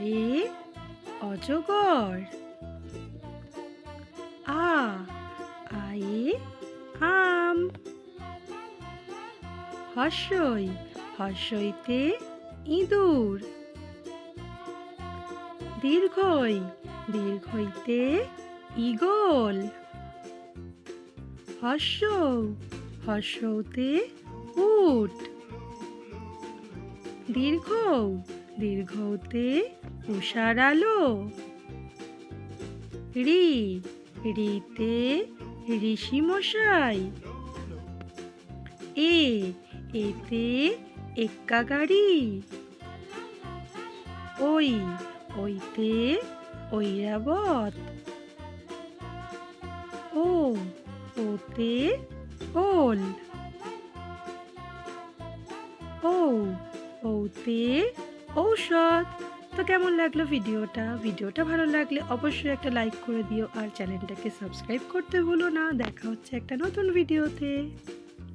আয়ে অজগর। আয়ে আম। হর্ষই হর্ষইতে ইঁদুর। দীর্ঘই দীর্ঘইতে ঈগল। হর্ষৌ হর্ষৌতে উট। দীর্ঘৌ দীর্ঘৌতে উষার আলো। ঋ ঋতে ঋষি মশাই। এতে এক্কা গাড়ি। ওইতে ঐরাবত। ওতে ওল। ওতে ঔষধ। তো কেমন লাগলো ভিডিওটা ভালো লাগলে অবশ্যই একটা লাইক করে দিও আর চ্যানেলটাকে সাবস্ক্রাইব করতে ভুলো না। দেখা হচ্ছে একটা নতুন ভিডিওতে।